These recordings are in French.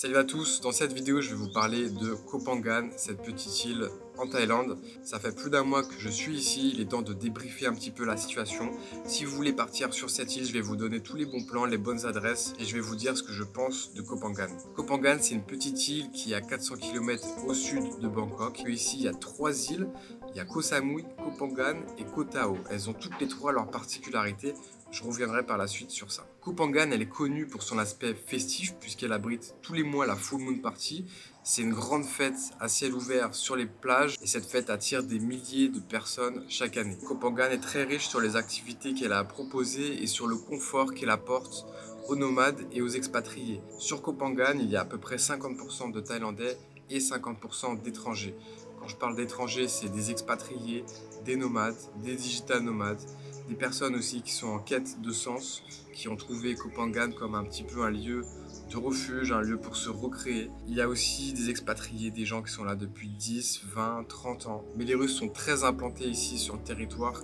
Salut à tous, dans cette vidéo je vais vous parler de Koh Phangan, cette petite île en Thaïlande. Ça fait plus d'un mois que je suis ici, il est temps de débriefer un petit peu la situation. Si vous voulez partir sur cette île, je vais vous donner tous les bons plans, les bonnes adresses et je vais vous dire ce que je pense de Koh Phangan. Koh Phangan, c'est une petite île qui est à 400 km au sud de Bangkok. Ici il y a trois îles, il y a Koh Samui, Koh Phangan et Koh Tao. Elles ont toutes les trois leurs particularités. Je reviendrai par la suite sur ça. Koh Phangan, elle est connue pour son aspect festif puisqu'elle abrite tous les mois la Full Moon Party. C'est une grande fête à ciel ouvert sur les plages et cette fête attire des milliers de personnes chaque année. Koh Phangan est très riche sur les activités qu'elle a à proposer et sur le confort qu'elle apporte aux nomades et aux expatriés. Sur Koh Phangan, il y a à peu près 50% de Thaïlandais et 50% d'étrangers. Quand je parle d'étrangers, c'est des expatriés, des nomades, des digital nomades, des personnes aussi qui sont en quête de sens, qui ont trouvé Koh Phangan comme un petit peu un lieu de refuge, un lieu pour se recréer. Il y a aussi des expatriés, des gens qui sont là depuis 10, 20, 30 ans. Mais les Russes sont très implantés ici sur le territoire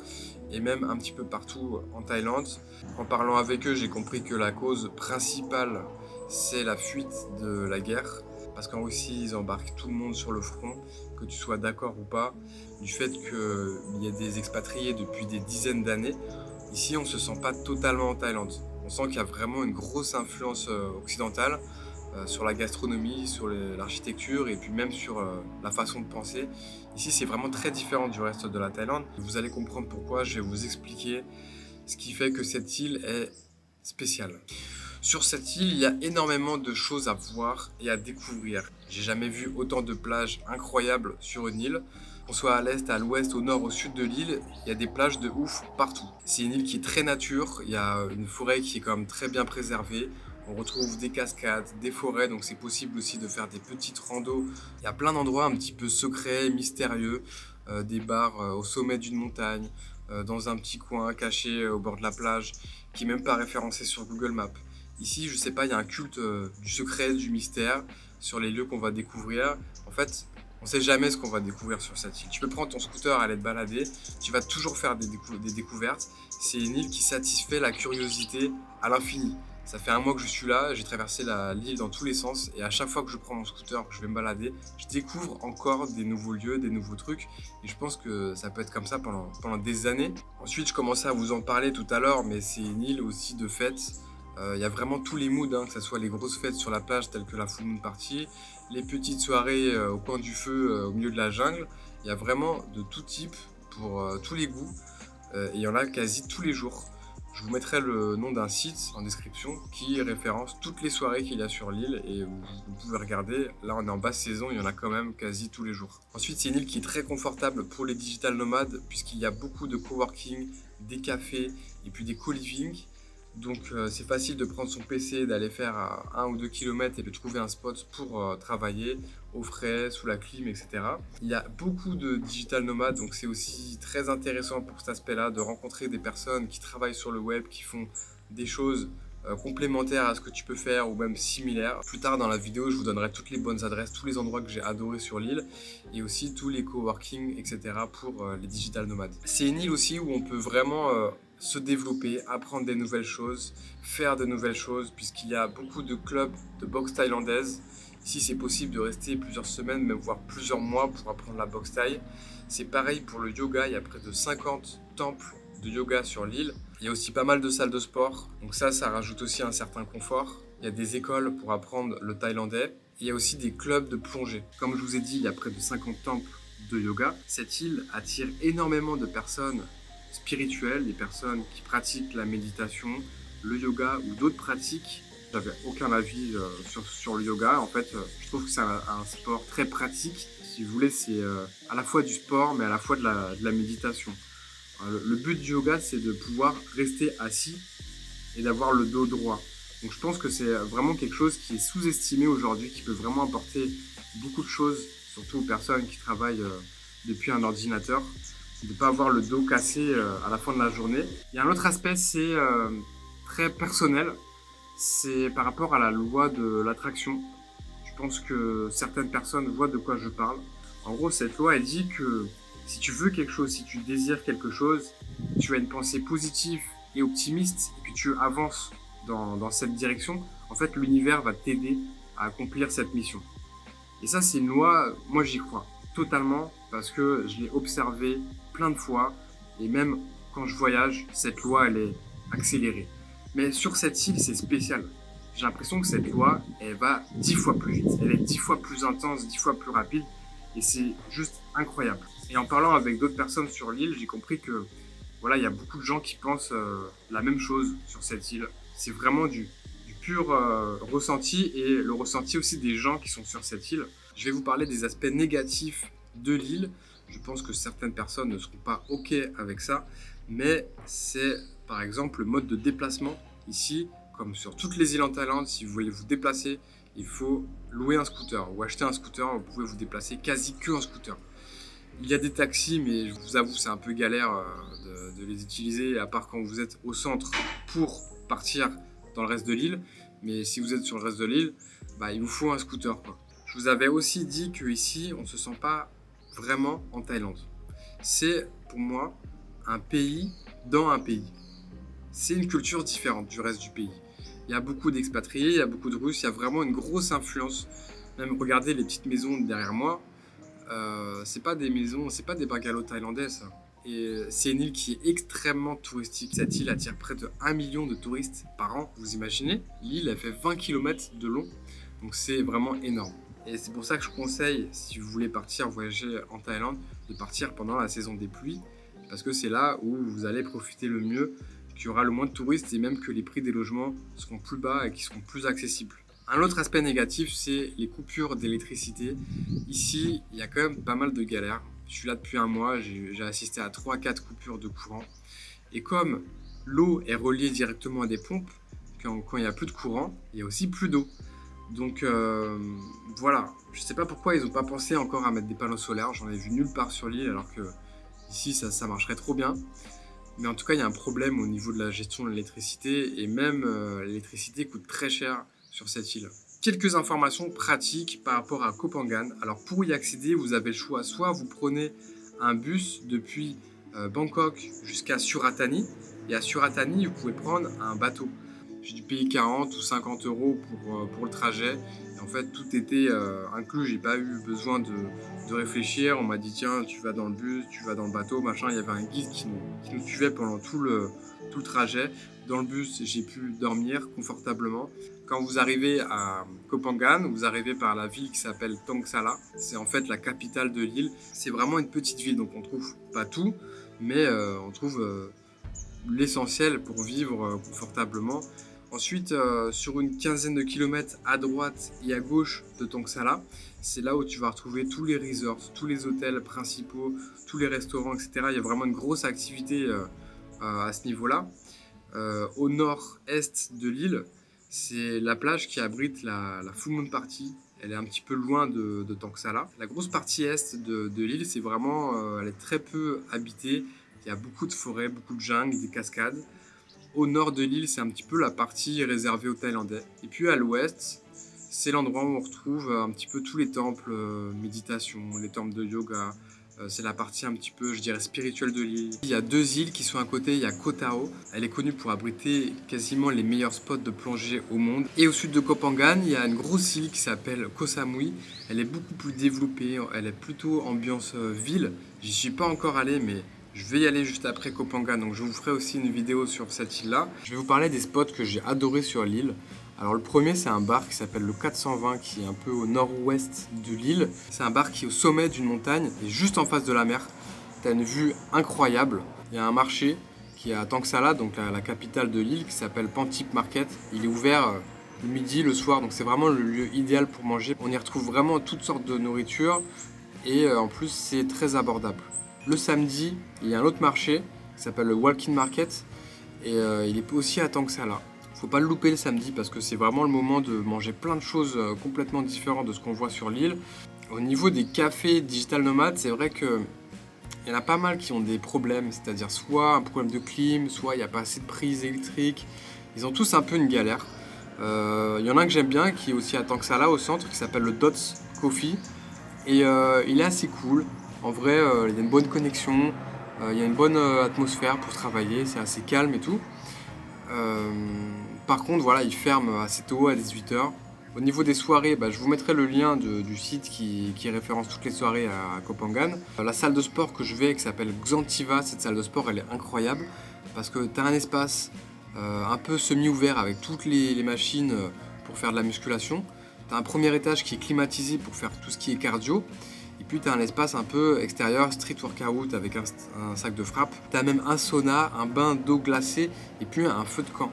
et même un petit peu partout en Thaïlande. En parlant avec eux, j'ai compris que la cause principale, c'est la fuite de la guerre. Parce qu'en Russie, ils embarquent tout le monde sur le front, que tu sois d'accord ou pas, du fait qu'il y a des expatriés depuis des dizaines d'années. Ici, on ne se sent pas totalement en Thaïlande. On sent qu'il y a vraiment une grosse influence occidentale sur la gastronomie, sur l'architecture et puis même sur la façon de penser. Ici, c'est vraiment très différent du reste de la Thaïlande. Vous allez comprendre pourquoi, je vais vous expliquer ce qui fait que cette île est spéciale. Sur cette île, il y a énormément de choses à voir et à découvrir. J'ai jamais vu autant de plages incroyables sur une île. Qu'on soit à l'est, à l'ouest, au nord, au sud de l'île, il y a des plages de ouf partout. C'est une île qui est très nature, il y a une forêt qui est quand même très bien préservée. On retrouve des cascades, des forêts, donc c'est possible aussi de faire des petites randos. Il y a plein d'endroits un petit peu secrets, mystérieux, des bars au sommet d'une montagne, dans un petit coin caché au bord de la plage, qui n'est même pas référencé sur Google Maps. Ici, je sais pas, il y a un culte du secret, du mystère sur les lieux qu'on va découvrir. En fait, on sait jamais ce qu'on va découvrir sur cette île. Tu peux prendre ton scooter, aller te balader, tu vas toujours faire des découvertes. C'est une île qui satisfait la curiosité à l'infini. Ça fait un mois que je suis là, j'ai traversé l'île dans tous les sens et à chaque fois que je prends mon scooter, que je vais me balader, je découvre encore des nouveaux lieux, des nouveaux trucs et je pense que ça peut être comme ça pendant des années. Ensuite, je commençais à vous en parler tout à l'heure, mais c'est une île aussi de fêtes. Il y a vraiment tous les moods, que ce soit les grosses fêtes sur la plage telles que la Full Moon Party, les petites soirées au coin du feu au milieu de la jungle. Il y a vraiment de tout type pour tous les goûts et il y en a quasi tous les jours. Je vous mettrai le nom d'un site en description qui référence toutes les soirées qu'il y a sur l'île et vous pouvez regarder. Là on est en basse saison, il y en a quand même quasi tous les jours. Ensuite c'est une île qui est très confortable pour les digital nomades puisqu'il y a beaucoup de coworking, des cafés et puis des co-living. Donc c'est facile de prendre son PC, d'aller faire 1 ou 2 km et de trouver un spot pour travailler au frais, sous la clim, etc. Il y a beaucoup de digital nomades, donc c'est aussi très intéressant pour cet aspect-là de rencontrer des personnes qui travaillent sur le web, qui font des choses complémentaires à ce que tu peux faire ou même similaires. Plus tard dans la vidéo, je vous donnerai toutes les bonnes adresses, tous les endroits que j'ai adorés sur l'île et aussi tous les coworking, etc. pour les digital nomades. C'est une île aussi où on peut vraiment se développer, apprendre des nouvelles choses, faire de nouvelles choses, puisqu'il y a beaucoup de clubs de boxe thaïlandaise. Ici, c'est possible de rester plusieurs semaines, même voire plusieurs mois pour apprendre la boxe thaï. C'est pareil pour le yoga, il y a près de 50 temples de yoga sur l'île. Il y a aussi pas mal de salles de sport, donc ça rajoute aussi un certain confort. Il y a des écoles pour apprendre le thaïlandais. Il y a aussi des clubs de plongée. Comme je vous ai dit, il y a près de 50 temples de yoga. Cette île attire énormément de personnes spirituelles, des personnes qui pratiquent la méditation, le yoga ou d'autres pratiques. J'avais aucun avis sur le yoga. En fait, je trouve que c'est un sport très pratique. Si vous voulez, c'est à la fois du sport, mais à la fois de la méditation. Le but du yoga, c'est de pouvoir rester assis et d'avoir le dos droit. Donc je pense que c'est vraiment quelque chose qui est sous-estimé aujourd'hui, qui peut vraiment apporter beaucoup de choses, surtout aux personnes qui travaillent depuis un ordinateur, de ne pas avoir le dos cassé à la fin de la journée. Il y a un autre aspect, c'est très personnel, c'est par rapport à la loi de l'attraction. Je pense que certaines personnes voient de quoi je parle. En gros, cette loi, elle dit que si tu veux quelque chose, si tu désires quelque chose, tu as une pensée positive et optimiste et que tu avances dans cette direction, en fait, l'univers va t'aider à accomplir cette mission. Et ça, c'est une loi, moi j'y crois totalement parce que je l'ai observée plein de fois et même quand je voyage, cette loi, elle est accélérée. Mais sur cette île, c'est spécial. J'ai l'impression que cette loi, elle va 10 fois plus vite. Elle est 10 fois plus intense, 10 fois plus rapide et c'est juste incroyable. Et en parlant avec d'autres personnes sur l'île, j'ai compris que voilà, il y a beaucoup de gens qui pensent la même chose sur cette île. C'est vraiment du pur ressenti et le ressenti aussi des gens qui sont sur cette île. Je vais vous parler des aspects négatifs de l'île. Je pense que certaines personnes ne seront pas OK avec ça, mais c'est par exemple le mode de déplacement. Ici, comme sur toutes les îles en Thaïlande, si vous voulez vous déplacer, il faut louer un scooter ou acheter un scooter. Vous pouvez vous déplacer quasi que en scooter. Il y a des taxis, mais je vous avoue, c'est un peu galère de les utiliser, à part quand vous êtes au centre pour partir dans le reste de l'île. Mais si vous êtes sur le reste de l'île, bah, il vous faut un scooter, quoi. Je vous avais aussi dit qu'ici, on ne se sent pas vraiment en Thaïlande. C'est pour moi un pays dans un pays. C'est une culture différente du reste du pays. Il y a beaucoup d'expatriés, il y a beaucoup de Russes, il y a vraiment une grosse influence. Même regardez les petites maisons derrière moi. C'est pas des maisons, c'est pas des bungalows thaïlandais, ça. Et c'est une île qui est extrêmement touristique. Cette île attire près de 1 million de touristes par an. Vous imaginez? L'île, elle fait 20 km de long. Donc c'est vraiment énorme. Et c'est pour ça que je conseille, si vous voulez partir voyager en Thaïlande, de partir pendant la saison des pluies. Parce que c'est là où vous allez profiter le mieux, qu'il y aura le moins de touristes et même que les prix des logements seront plus bas et qui seront plus accessibles. Un autre aspect négatif, c'est les coupures d'électricité. Ici, il y a quand même pas mal de galères. Je suis là depuis un mois, j'ai assisté à 3-4 coupures de courant. Et comme l'eau est reliée directement à des pompes, quand il n'y a plus de courant, il y a aussi plus d'eau. Donc voilà, je ne sais pas pourquoi ils n'ont pas pensé encore à mettre des panneaux solaires. J'en ai vu nulle part sur l'île alors que ici ça marcherait trop bien. Mais en tout cas, il y a un problème au niveau de la gestion de l'électricité et même l'électricité coûte très cher sur cette île. Quelques informations pratiques par rapport à Koh Phangan. Alors pour y accéder, vous avez le choix, soit vous prenez un bus depuis Bangkok jusqu'à Suratani, et à Suratani, vous pouvez prendre un bateau. J'ai dû payer 40 ou 50 euros pour le trajet. Et en fait, tout était inclus. J'ai pas eu besoin de réfléchir. On m'a dit, tiens, tu vas dans le bus, tu vas dans le bateau, machin. Il y avait un guide qui nous suivait pendant tout le trajet. Dans le bus, j'ai pu dormir confortablement. Quand vous arrivez à Koh Phangan, vous arrivez par la ville qui s'appelle Thong Sala. C'est en fait la capitale de l'île. C'est vraiment une petite ville, donc on trouve pas tout, mais on trouve l'essentiel pour vivre confortablement. Ensuite, sur une quinzaine de kilomètres à droite et à gauche de Thong Sala, c'est là où tu vas retrouver tous les resorts, tous les hôtels principaux, tous les restaurants, etc. Il y a vraiment une grosse activité à ce niveau-là. Au nord-est de l'île, c'est la plage qui abrite la Full Moon Party. Elle est un petit peu loin de Thong Sala. La grosse partie est de l'île, c'est vraiment, elle est très peu habitée. Il y a beaucoup de forêts, beaucoup de jungle, des cascades. Au nord de l'île, c'est un petit peu la partie réservée aux Thaïlandais. Et puis à l'ouest, c'est l'endroit où on retrouve un petit peu tous les temples, méditation, les temples de yoga. C'est la partie un petit peu, je dirais, spirituelle de l'île. Il y a 2 îles qui sont à côté, il y a Koh Tao. Elle est connue pour abriter quasiment les meilleurs spots de plongée au monde. Et au sud de Koh Phangan, il y a une grosse île qui s'appelle Koh Samui. Elle est beaucoup plus développée, elle est plutôt ambiance ville. J'y suis pas encore allé, mais je vais y aller juste après Koh Phangan, donc je vous ferai aussi une vidéo sur cette île-là. Je vais vous parler des spots que j'ai adorés sur l'île. Alors le premier, c'est un bar qui s'appelle le 420, qui est un peu au nord-ouest de l'île. C'est un bar qui est au sommet d'une montagne et juste en face de la mer. Tu as une vue incroyable. Il y a un marché qui est à Thong Sala, donc la capitale de l'île, qui s'appelle Pantip Market. Il est ouvert le midi, le soir, donc c'est vraiment le lieu idéal pour manger. On y retrouve vraiment toutes sortes de nourriture et en plus, c'est très abordable. Le samedi, il y a un autre marché qui s'appelle le Walk-in Market et il est aussi à Thong Sala. Faut pas le louper le samedi parce que c'est vraiment le moment de manger plein de choses complètement différentes de ce qu'on voit sur l'île. Au niveau des cafés digital nomades, c'est vrai qu'il y en a pas mal qui ont des problèmes, c'est-à-dire soit un problème de clim, soit il n'y a pas assez de prises électriques. Ils ont tous un peu une galère. Il y en a un que j'aime bien qui est aussi à Thong Sala au centre qui s'appelle le Dots Coffee et il est assez cool. En vrai, il y a une bonne connexion, il y a une bonne atmosphère pour travailler, c'est assez calme et tout. Par contre, voilà, il ferme assez tôt, à 18 h. Au niveau des soirées, je vous mettrai le lien du site qui référence toutes les soirées à Koh Phangan. La salle de sport que je vais, qui s'appelle Xantiva, cette salle de sport, elle est incroyable parce que tu as un espace un peu semi-ouvert avec toutes les machines pour faire de la musculation. Tu as un premier étage qui est climatisé pour faire tout ce qui est cardio. Et puis tu as un espace un peu extérieur, street workout avec un sac de frappe. Tu as même un sauna, un bain d'eau glacée et puis un feu de camp.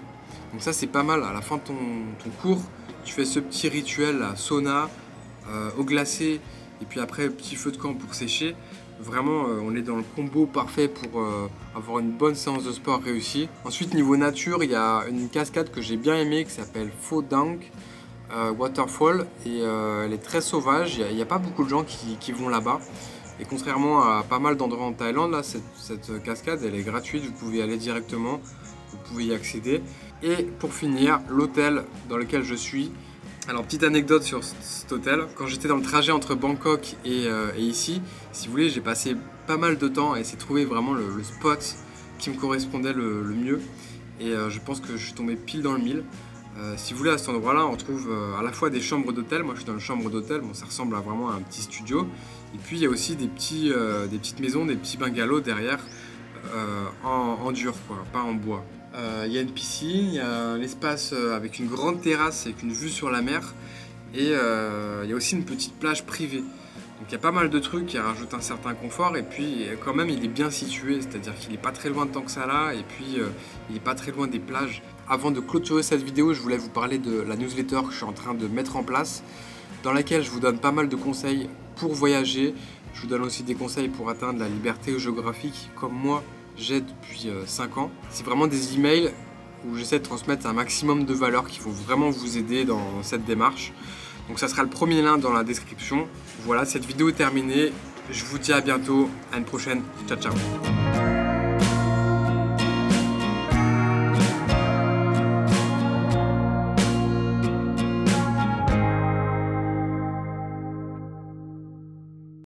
Donc ça c'est pas mal, à la fin de ton cours, tu fais ce petit rituel là, sauna, eau glacée et puis après petit feu de camp pour sécher. Vraiment on est dans le combo parfait pour avoir une bonne séance de sport réussie. Ensuite niveau nature, il y a une cascade que j'ai bien aimée qui s'appelle Pho Dang Waterfall et elle est très sauvage, il n'y a pas beaucoup de gens qui vont là-bas. Et contrairement à pas mal d'endroits en Thaïlande, là, cette cascade elle est gratuite, vous pouvez y aller directement, vous pouvez y accéder. Et pour finir, l'hôtel dans lequel je suis. Alors petite anecdote sur cet hôtel, quand j'étais dans le trajet entre Bangkok et ici, si vous voulez, j'ai passé pas mal de temps à essayer de trouver vraiment le spot qui me correspondait le mieux. Et je pense que je suis tombé pile dans le mille. Si vous voulez, à cet endroit-là, on trouve à la fois des chambres d'hôtel. Moi, je suis dans une chambre d'hôtel. Bon, ça ressemble à vraiment un petit studio. Et puis, il y a aussi des petites maisons, des petits bungalows derrière en dur, quoi, pas en bois. Il y a une piscine, il y a un espace avec une grande terrasse avec une vue sur la mer. Et il y a aussi une petite plage privée. Donc il y a pas mal de trucs qui rajoutent un certain confort et puis quand même il est bien situé, c'est-à-dire qu'il n'est pas très loin de tant que ça là et puis il n'est pas très loin des plages. Avant de clôturer cette vidéo, je voulais vous parler de la newsletter que je suis en train de mettre en place, dans laquelle je vous donne pas mal de conseils pour voyager. Je vous donne aussi des conseils pour atteindre la liberté géographique comme moi j'ai depuis 5 ans. C'est vraiment des emails où j'essaie de transmettre un maximum de valeurs qui vont vraiment vous aider dans cette démarche. Donc ça sera le premier lien dans la description. Voilà, cette vidéo est terminée. Je vous dis à bientôt. À une prochaine. Ciao, ciao.